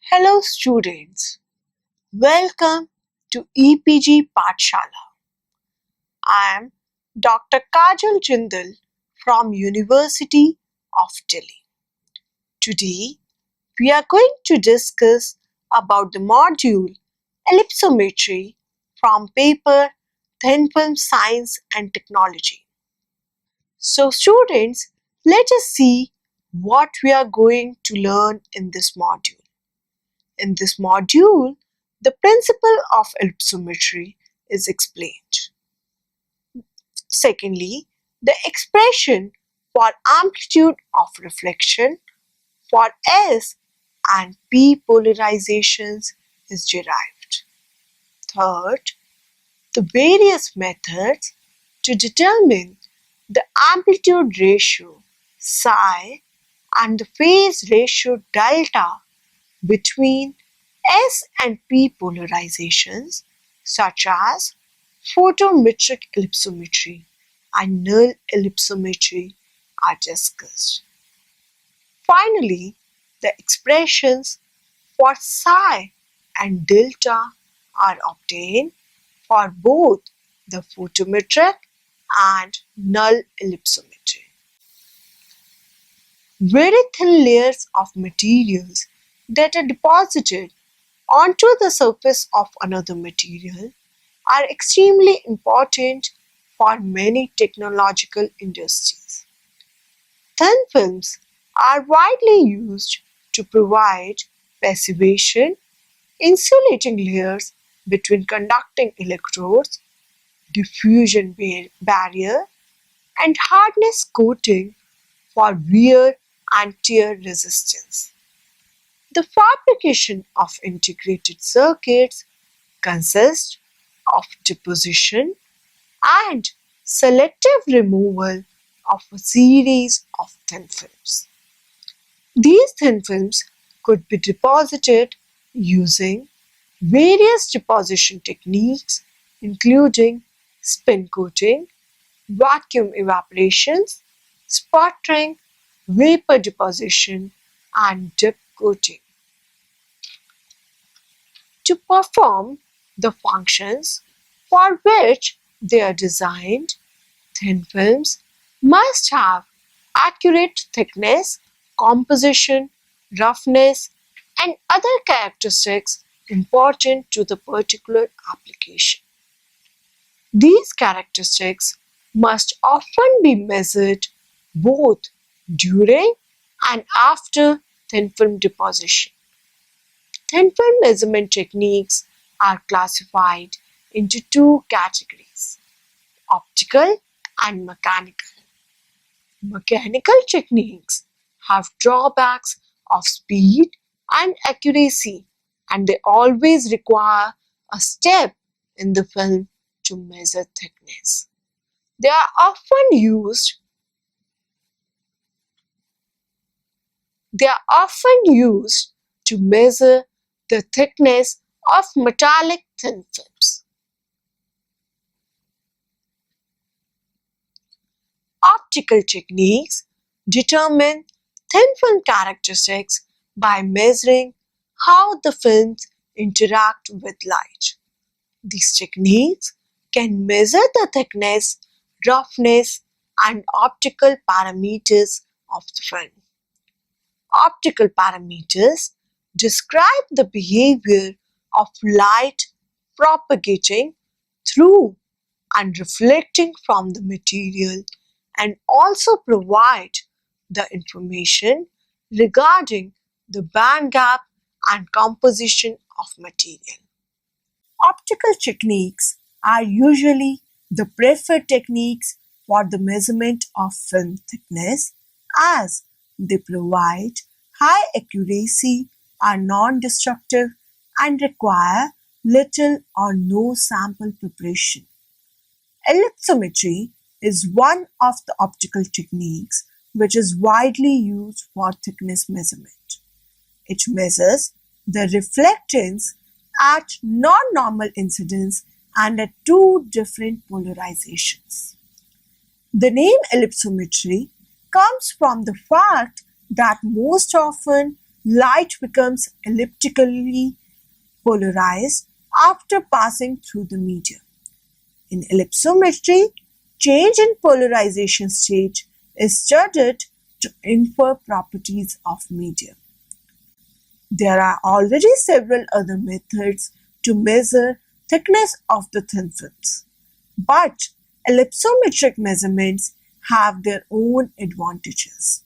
Hello students, welcome to EPG Pathshala. I am Dr. Kajal Jindal from University of Delhi. Today we are going to discuss about the module Ellipsometry from paper Thin Film Science and Technology. So students, let us see what we are going to learn in this module. In this module, the principle of ellipsometry is explained. Secondly, the expression for amplitude of reflection for S and P polarizations is derived. Third, the various methods to determine the amplitude ratio psi and the phase ratio delta between S and P polarizations such as photometric ellipsometry and null ellipsometry are discussed. Finally, the expressions for psi and delta are obtained for both the photometric and null ellipsometry. Very thin layers of materials that are deposited onto the surface of another material are extremely important for many technological industries. Thin films are widely used to provide passivation, insulating layers between conducting electrodes, diffusion barrier, and hardness coating for wear and tear resistance. The fabrication of integrated circuits consists of deposition and selective removal of a series of thin films. These thin films could be deposited using various deposition techniques including spin coating, vacuum evaporations, sputtering, vapor deposition, and dip coating. To perform the functions for which they are designed, thin films must have accurate thickness, composition, roughness, and other characteristics important to the particular application. These characteristics must often be measured both during and after thin film deposition. Thin film measurement techniques are classified into two categories: optical and mechanical. Mechanical techniques have drawbacks of speed and accuracy, and they always require a step in the film to measure thickness. They are often used to measure the thickness of metallic thin films. Optical techniques determine thin film characteristics by measuring how the films interact with light. These techniques can measure the thickness, roughness, and optical parameters of the film. Optical parameters describe the behavior of light propagating through and reflecting from the material and also provide the information regarding the band gap and composition of material. Optical techniques are usually the preferred techniques for the measurement of film thickness as they provide high accuracy, are non-destructive, and require little or no sample preparation. Ellipsometry is one of the optical techniques which is widely used for thickness measurement. It measures the reflectance at non-normal incidence and at two different polarizations. The name ellipsometry comes from the fact that most often light becomes elliptically polarized after passing through the medium. In ellipsometry, change in polarization state is studied to infer properties of medium. There are already several other methods to measure thickness of the thin films, but ellipsometric measurements have their own advantages.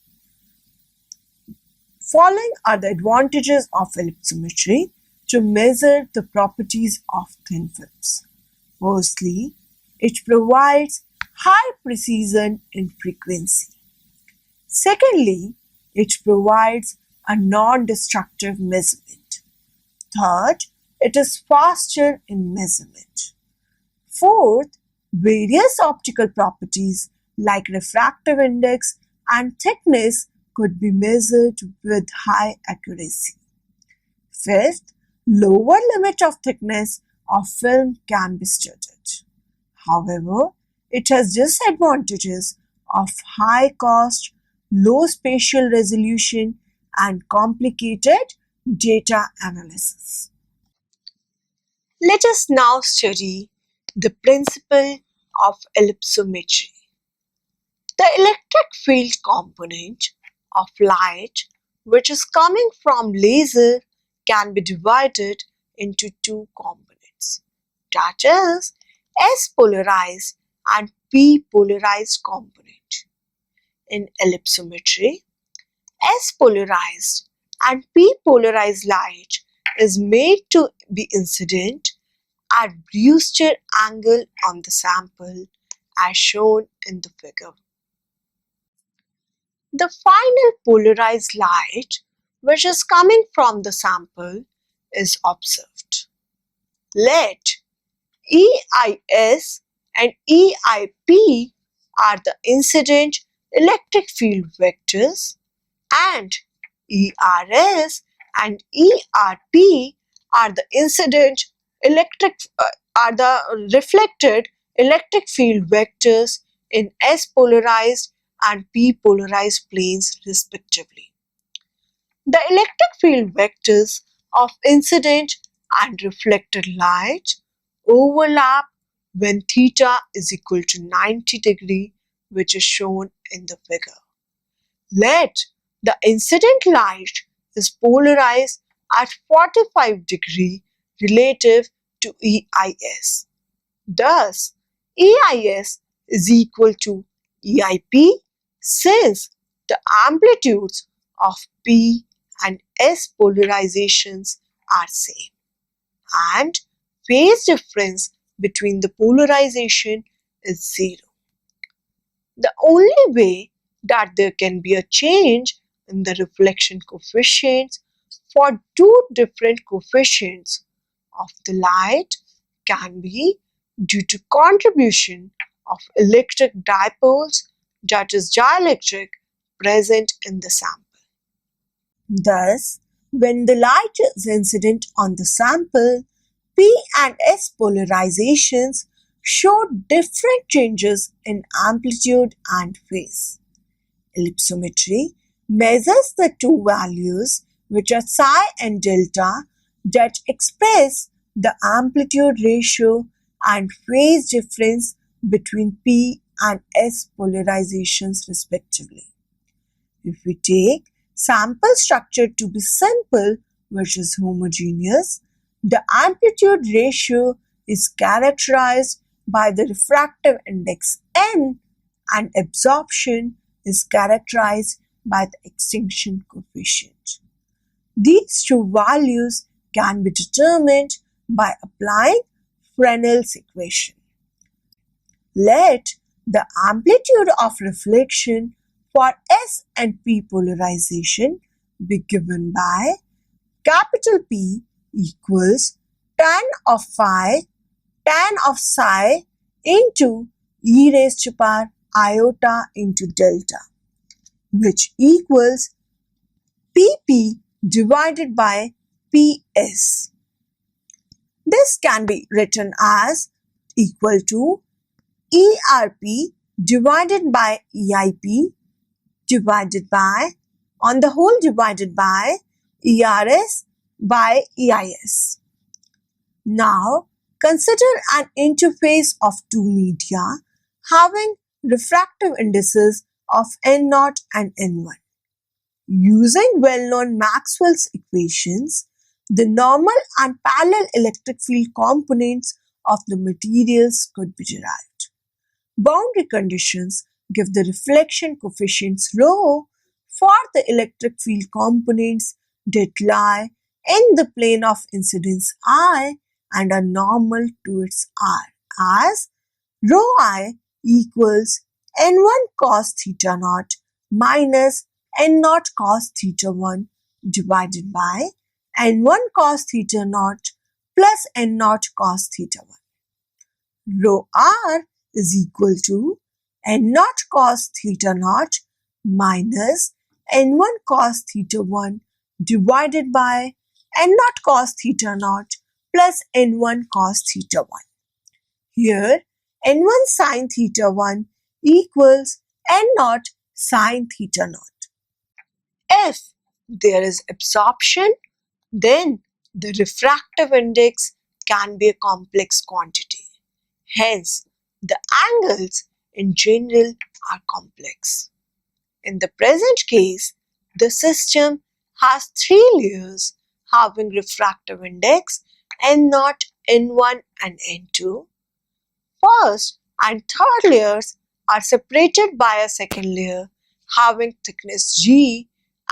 Following are the advantages of ellipsometry to measure the properties of thin films. Firstly, it provides high precision in frequency. Secondly, it provides a non-destructive measurement. Third, it is faster in measurement. Fourth, various optical properties like refractive index and thickness could be measured with high accuracy. Fifth, lower limit of thickness of film can be studied. However, it has disadvantages of high cost, low spatial resolution, and complicated data analysis. Let us now study the principle of ellipsometry. The electric field component of light, which is coming from laser, can be divided into two components, that is, S-polarized and P-polarized component. In ellipsometry, S-polarized and P-polarized light is made to be incident at Brewster angle on the sample as shown in the figure. The final polarized light, which is coming from the sample, is observed. Let EIS and EIP are the incident electric field vectors, and ERS and ERP are the reflected electric field vectors in S-polarized and P-polarized planes respectively. The electric field vectors of incident and reflected light overlap when theta is equal to 90 degree, which is shown in the figure. Let the incident light is polarized at 45 degree relative to EIS. Thus, EIS is equal to EIP since the amplitudes of P and S polarizations are same, and phase difference between the polarization is zero. The only way that there can be a change in the reflection coefficients for two different coefficients of the light can be due to contribution of electric dipoles, that is dielectric, present in the sample. Thus, when the light is incident on the sample, P and S polarizations show different changes in amplitude and phase. Ellipsometry measures the two values, which are psi and delta, that express the amplitude ratio and phase difference between P and S polarizations respectively. If we take sample structure to be simple, which is homogeneous, the amplitude ratio is characterized by the refractive index n and absorption is characterized by the extinction coefficient. These two values can be determined by applying Fresnel's equation. Let the amplitude of reflection for S and P polarization be given by capital P equals tan of phi tan of psi into e raised to power iota into delta, which equals Pp divided by Ps. This can be written as equal to ERP divided by EIP divided by on the whole divided by ERS by EIS. Now, consider an interface of two media having refractive indices of N0 and N1. Using well-known Maxwell's equations, the normal and parallel electric field components of the materials could be derived. Boundary conditions give the reflection coefficients ρ for the electric field components that lie in the plane of incidence I and are normal to its R as ρi equals n1 cos theta naught minus n0 cos theta 1 divided by n1 cos theta naught plus n0 cos theta 1. Rho r is equal to n0 cos theta naught minus n1 cos theta 1 divided by n0 cos theta naught plus n1 cos theta 1. Here, n1 sin theta 1 equals n0 sin theta naught. If there is absorption, then the refractive index can be a complex quantity. Hence, the angles in general are complex. In the present case, the system has three layers having refractive index N0, N1 and N2. First and third layers are separated by a second layer having thickness G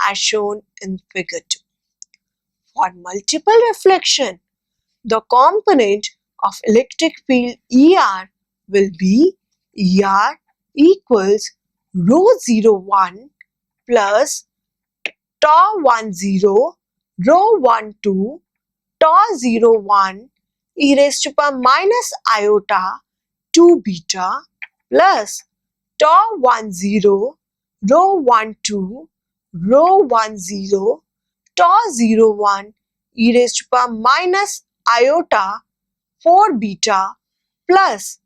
as shown in figure 2. For multiple reflection, the component of electric field ER will be ER equals ρ01 plus τ10 ρ12 τ01 e raised to power minus iota 2 beta plus τ10 ρ12 ρ10 τ01 e raised to power minus iota 4 beta plus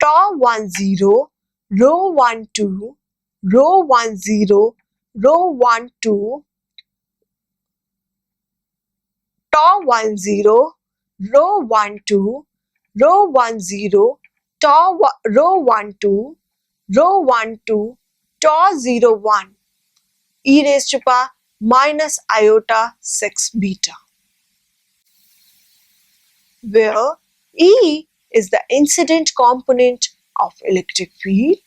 τ10 ρ12 ρ10 ρ12 τ10 ρ12 ρ10 ρ12 ρ12 τ01 e raised to power minus iota 6 beta, where E is the incident component of electric field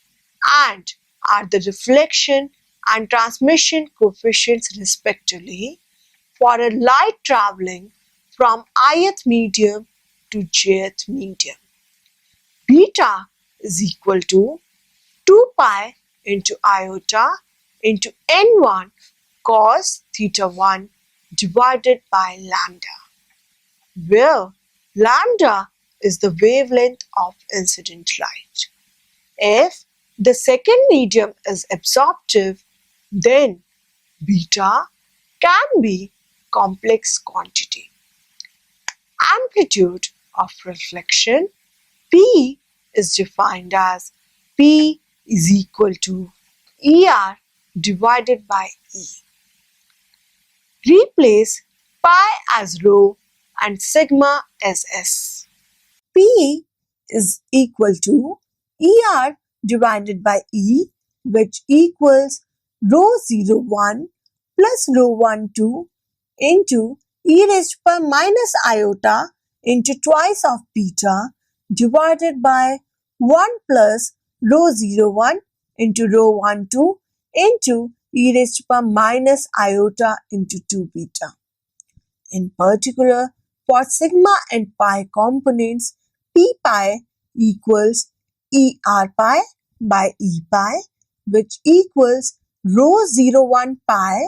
and are the reflection and transmission coefficients respectively for a light travelling from ith medium to jth medium. Beta is equal to 2 pi into iota into n1 cos theta 1 divided by lambda, where lambda is the wavelength of incident light. If the second medium is absorptive, then beta can be complex quantity. Amplitude of reflection P is defined as P is equal to ER divided by E. Replace pi as rho and sigma as S. P is equal to ER divided by E, which equals ρ01 plus ρ12 into e raised to power minus iota into twice of beta divided by 1 plus ρ01 into ρ12 into e raised to power minus iota into 2 beta. In particular, for sigma and pi components, p pi equals er pi by e pi, which equals ρ01 pi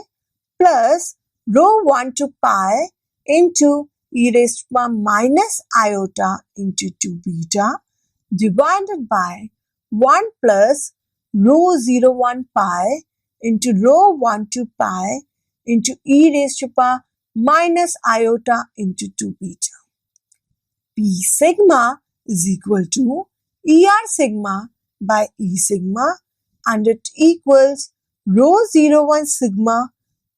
plus ρ12 pi into e raised to power minus iota into 2 beta divided by 1 plus ρ01 pi into ρ12 pi into e raised to power minus iota into 2 beta. P sigma is equal to ER sigma by E sigma, and it equals ρ01 sigma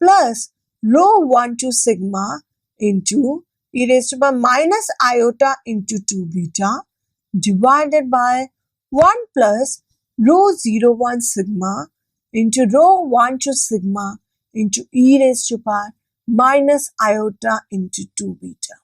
plus rho 1 to sigma into e raised to power minus iota into 2 beta divided by 1 plus rho 0 1 sigma into rho 1 to sigma into e raised to power minus iota into 2 beta.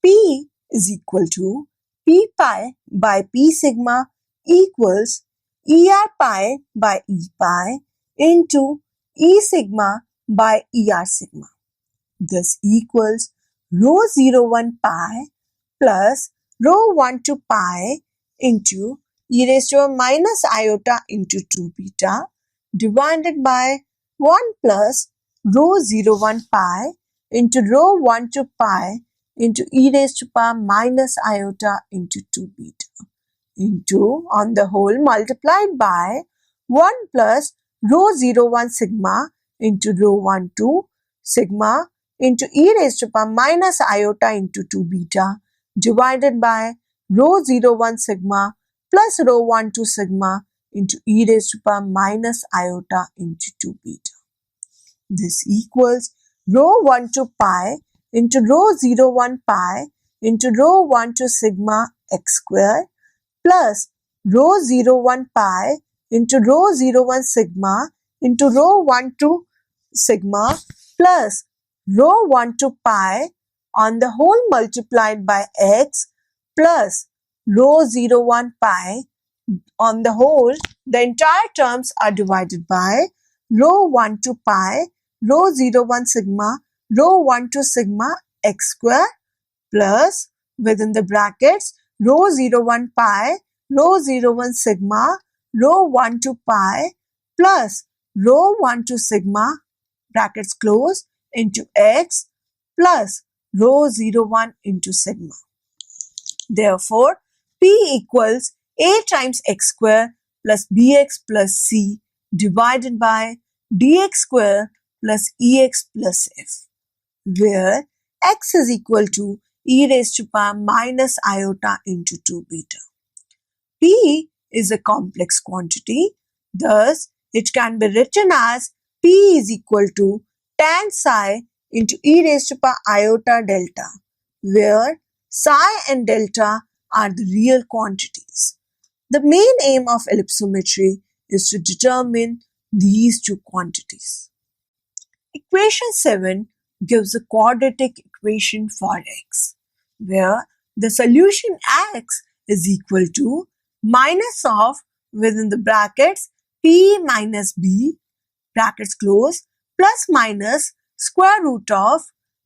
P is equal to P pi by P sigma equals ER pi by E pi into E sigma by ER sigma. This equals rho 0 1 pi plus rho 1 to pi into e raised to a minus iota into 2 beta divided by 1 plus rho 0 1 pi into rho 1 to pi into e raised to power minus iota into 2 beta into on the whole multiplied by 1 plus rho 0 1 sigma into rho 1 2 sigma into e raised to power minus iota into 2 beta divided by rho 0 1 sigma plus rho 1 2 sigma into e raised to power minus iota into 2 beta. This equals rho 1 to pi into rho 0 1 pi into rho 1 to sigma x square plus rho 0 1 pi into rho 0 1 sigma into rho 1 to sigma plus rho 1 to pi on the whole multiplied by x plus rho 0 1 pi on the whole. The entire terms are divided by rho 1 to pi rho 0 1 sigma rho 1 to sigma x square plus within the brackets rho 0 1 pi rho 0 1 sigma rho 1 to pi plus rho 1 to sigma brackets close into x plus rho 0 1 into sigma. Therefore, P equals a times x square plus bx plus c divided by dx square plus ex plus f, where x is equal to e raised to power minus iota into 2 beta. P is a complex quantity, thus it can be written as P is equal to tan psi into e raised to power iota delta, where psi and delta are the real quantities. The main aim of ellipsometry is to determine these two quantities. Equation 7 gives a quadratic equation for x, where the solution x is equal to minus of within the brackets p minus b brackets close plus minus square root of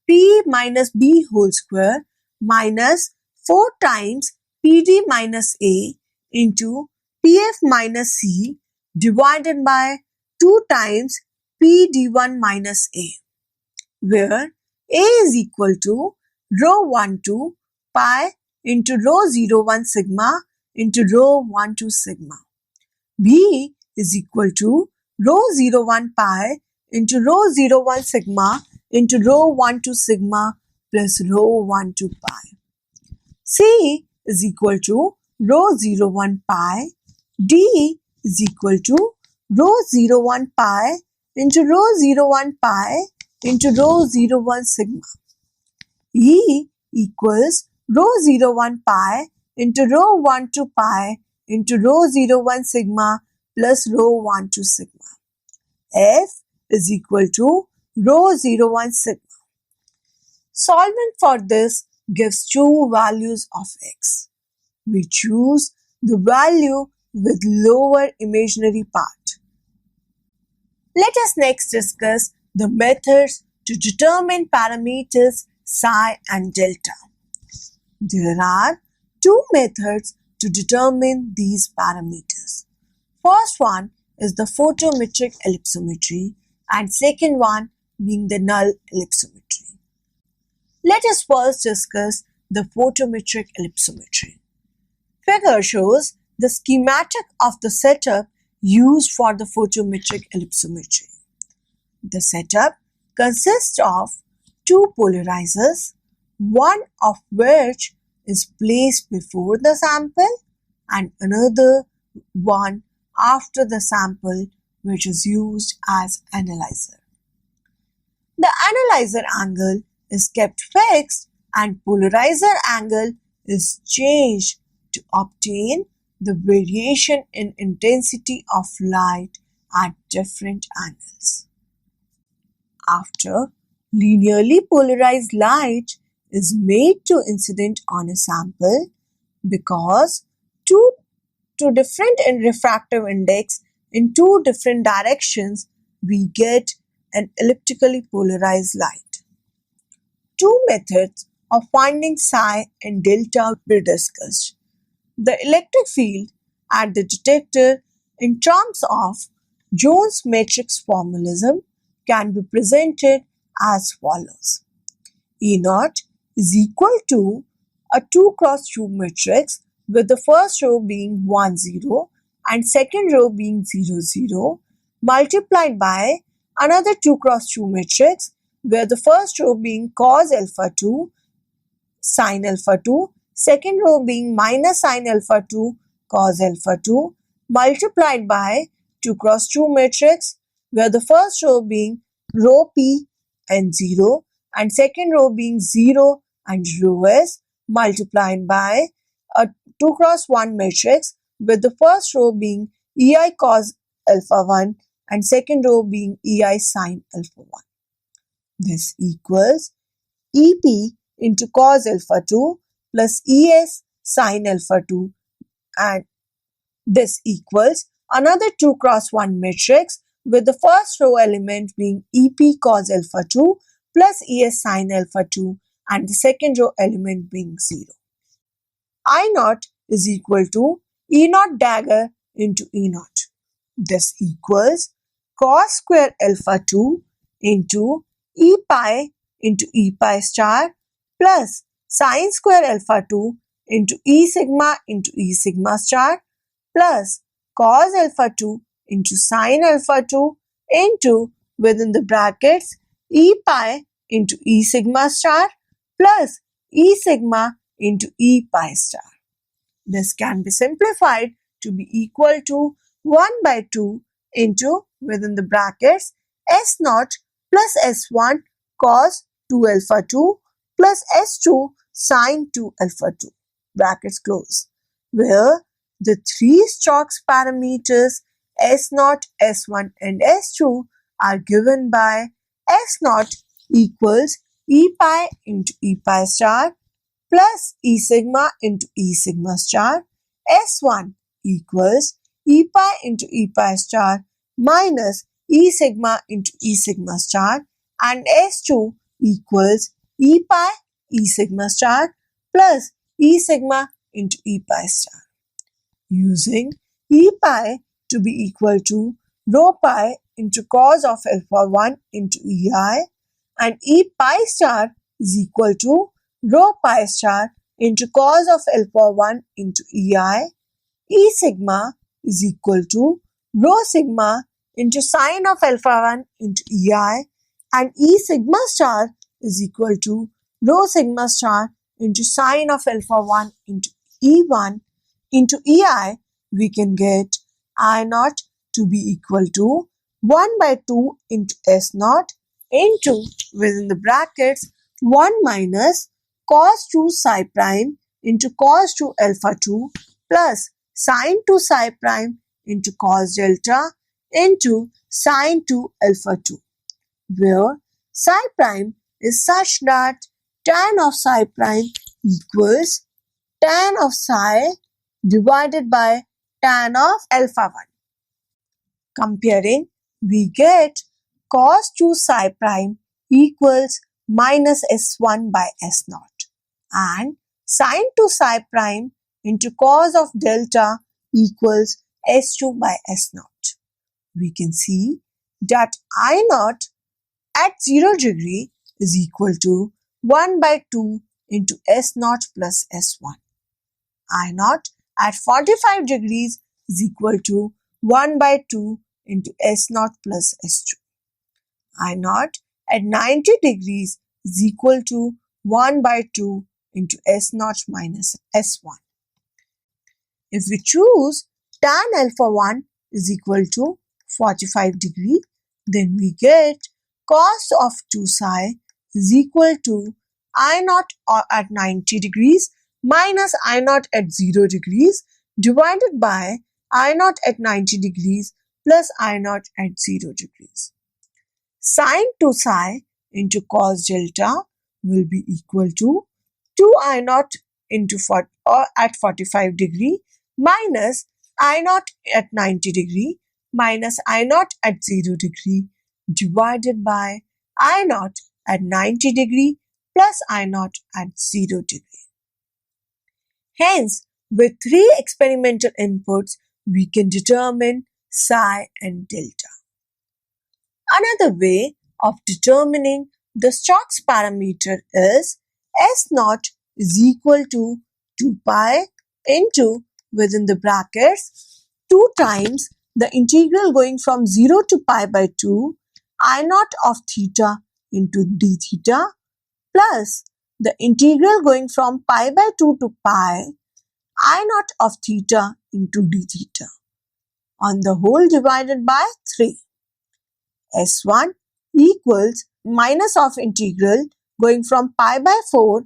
p minus b whole square minus 4 times pd minus a into pf minus c divided by 2 times pd1 minus a, where a is equal to rho 1 to pi into rho 0 1 sigma into rho 1 2 sigma. B is equal to rho 0 1 pi into rho 0 1 sigma into rho 1 2 sigma plus rho 1 2 pi. C is equal to rho 0 1 pi. D is equal to rho 0 1 pi into rho 0 1 pi into rho 0 1 sigma. E equals rho 0 1 pi into rho 1 2 pi into rho 0 1 sigma plus rho 1 2 sigma. F is equal to rho 0 1 sigma. Solving for this gives two values of x. We choose the value with lower imaginary part. Let us next discuss the methods to determine parameters psi and delta. There are two methods to determine these parameters. First one is the photometric ellipsometry and second one being the null ellipsometry. Let us first discuss the photometric ellipsometry. Figure shows the schematic of the setup used for the photometric ellipsometry. The setup consists of two polarizers, one of which is placed before the sample and another one after the sample, which is used as analyzer. the analyzer angle is kept fixed and polarizer angle is changed to obtain the variation in intensity of light at different angles. After linearly polarized light is made to incident on a sample, because two different in refractive index in two different directions, we get an elliptically polarized light. Two methods of finding psi and delta were discussed. The electric field at the detector in terms of Jones matrix formalism can be presented as follows. E naught is equal to a 2 cross 2 matrix with the first row being 1 0 and second row being 0 0 multiplied by another 2 cross 2 matrix where the first row being cos alpha 2 sin alpha 2, second row being minus sin alpha 2 cos alpha 2 multiplied by 2 cross 2 matrix where the first row being row p and 0 and second row being 0 and row s multiplied by a 2 cross 1 matrix with the first row being ei cos alpha 1 and second row being ei sin alpha 1. This equals EP into cos alpha 2 plus ES sin alpha 2, and this equals another 2 cross 1 matrix with the first row element being EP cos alpha 2 plus ES sin alpha 2 and the second row element being 0. I naught is equal to E naught dagger into E naught. This equals cos square alpha 2 into E pi star plus sin square alpha 2 into E sigma star plus cos alpha 2 into sin alpha 2 into within the brackets E pi into E sigma star plus E sigma into E pi star. This can be simplified to be equal to 1 by 2 into within the brackets S naught plus S1 cos 2 alpha 2 plus S2 sin 2 alpha 2 brackets close, where the three Stokes parameters S0, S1 and S2 are given by S0 equals E pi into E pi star plus E sigma into E sigma star, S1 equals E pi into E pi star minus E sigma into E sigma star, and S2 equals E pi E sigma star plus E sigma into E pi star. Using E pi to be equal to rho pi into cos of alpha 1 into EI, and E pi star is equal to rho pi star into cos of alpha 1 into EI, E sigma is equal to rho sigma into sin of alpha 1 into EI, and E sigma star is equal to rho sigma star into sin of alpha 1 into E1 into EI. We can get I naught to be equal to 1 by 2 into S naught into within the brackets 1 minus cos 2 psi prime into cos 2 alpha 2 plus sin 2 psi prime into cos delta into sin 2 alpha 2, where psi prime is such that tan of psi prime equals tan of psi divided by tan of alpha 1. Comparing, we get cos 2 psi prime equals minus S1 by S0 and sin 2 psi prime into cos of delta equals S2 by S0. We can see that I naught at 0 degree is equal to 1 by 2 into S0 plus S1. I naught at 45 degrees is equal to 1 by 2 into S0 plus S2. I naught at 90 degrees is equal to 1 by 2 into S0 minus S1. If we choose tan alpha 1 is equal to 45 degree, then we get cos of 2 psi is equal to I naught at 90 degrees minus I naught at 0 degrees divided by I naught at 90 degrees plus I naught at 0 degrees. Sin 2 psi into cos delta will be equal to 2 I naught into at 45 degree minus I naught at 90 degree minus I naught at 0 degree divided by I naught at 90 degree plus I naught at 0 degree. Hence, with three experimental inputs, we can determine psi and delta. Another way of determining the Stokes parameter is S naught is equal to 2 pi into within the brackets 2 times the integral going from 0 to pi by 2 I naught of theta into d theta plus the integral going from pi by 2 to pi I naught of theta into d theta on the whole divided by 3. S1 equals minus of integral going from pi by 4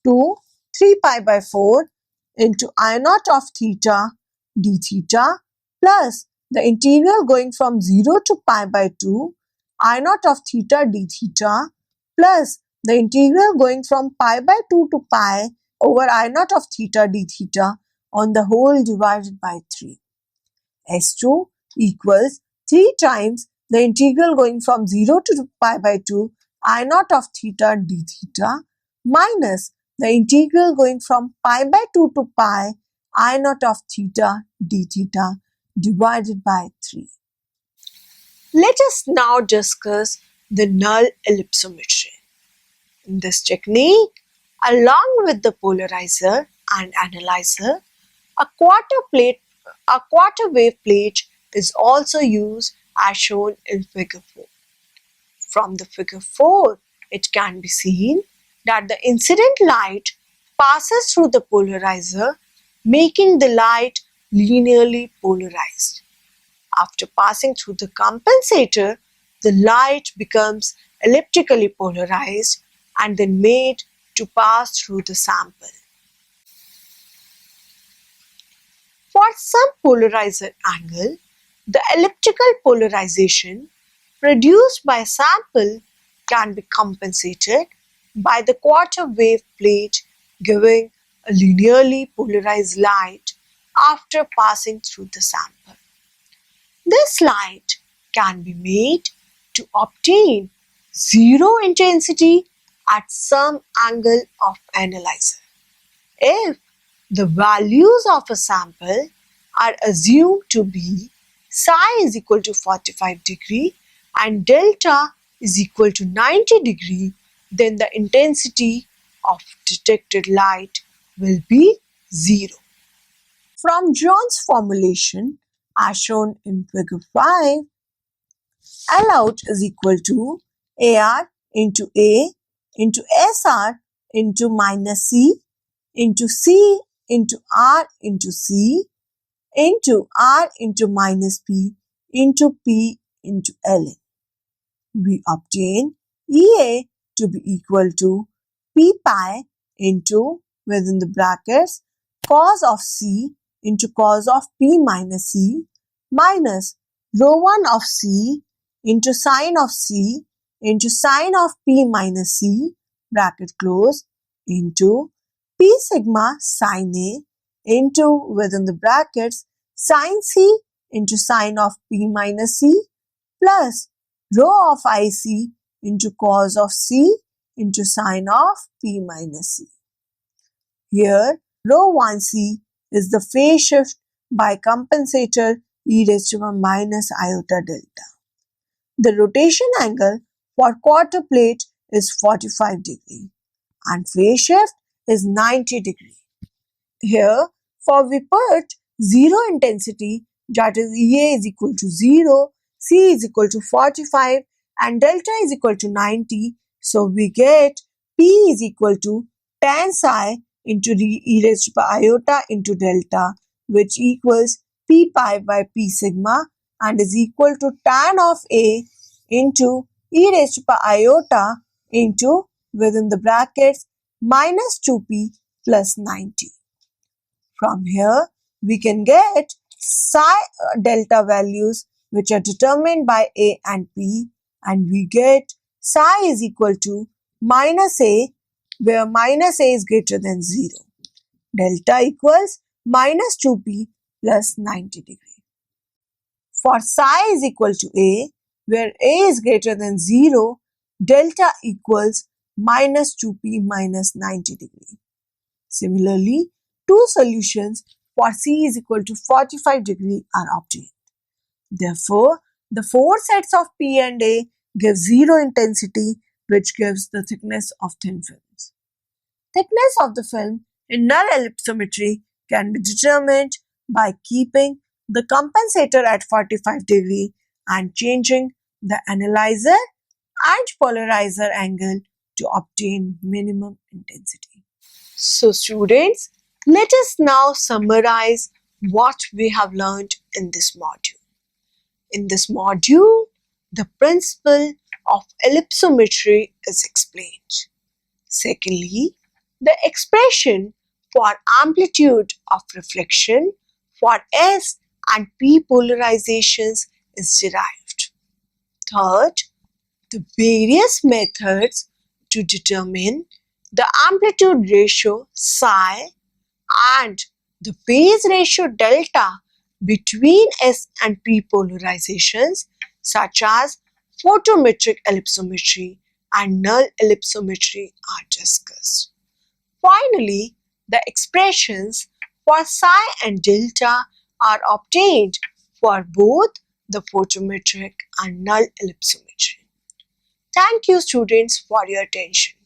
to 3 pi by 4 into I naught of theta d theta plus the integral going from 0 to pi by 2 I naught of theta d theta plus the integral going from pi by 2 to pi over I naught of theta d theta on the whole divided by 3. S2 equals 3 times the integral going from 0 to pi by 2 I naught of theta d theta minus the integral going from pi by 2 to pi I naught of theta d theta divided by 3. Let us now discuss the null ellipsometry. In this technique, along with the polarizer and analyzer, a quarter wave plate is also used as shown in figure 4. From the figure 4, it can be seen that the incident light passes through the polarizer, making the light linearly polarized. After passing through the compensator, the light becomes elliptically polarized and then made to pass through the sample. For some polarizer angle, the elliptical polarization produced by a sample can be compensated by the quarter wave plate giving a linearly polarized light after passing through the sample. This light can be made to obtain zero intensity at some angle of analyzer if the values of a sample are assumed to be psi is equal to 45 degree and delta is equal to 90 degree, then the intensity of detected light will be 0. From John's formulation, as shown in figure 5, L out is equal to AR into A into SR into minus C into C into R into C into R into minus P into P into Ln. We obtain EA to be equal to P pi into within the brackets cos of C into cos of P minus C minus rho 1 of C into sine of C into sine of P minus C bracket close into P sigma sine A into within the brackets sine C into sine of P minus C plus rho of IC into cos of C into sine of P minus C. Here, rho 1C is the phase shift by compensator e raised to the minus iota delta. The rotation angle for quarter plate is 45 degree and phase shift is 90 degree. Here, for we put zero intensity, that is EA is equal to 0, C is equal to 45 and delta is equal to 90. So we get P is equal to tan psi into e raised to iota into delta, which equals P pi by P sigma and is equal to tan of A into e raised to power iota into within the brackets minus 2p plus 90. From here, we can get psi delta values which are determined by A and P, and we get psi is equal to minus A, where minus A is greater than 0. Delta equals minus 2p plus 90 degree. For psi is equal to A, where A is greater than 0, delta equals minus 2p minus 90 degree. Similarly, two solutions for C is equal to 45 degree are obtained. Therefore, the four sets of P and A give zero intensity, which gives the thickness of thin films. Thickness of the film in null ellipsometry can be determined by keeping the compensator at 45 degree and changing the analyzer and polarizer angle to obtain minimum intensity. So students, let us now summarize what we have learned in this module. In this module, the principle of ellipsometry is explained. Secondly, the expression for amplitude of reflection for S and P polarizations is derived. Third, the various methods to determine the amplitude ratio psi and the phase ratio delta between S and P polarizations, such as photometric ellipsometry and null ellipsometry, are discussed. Finally, the expressions for psi and delta are obtained for both the photometric and null ellipsometry. Thank you students for your attention.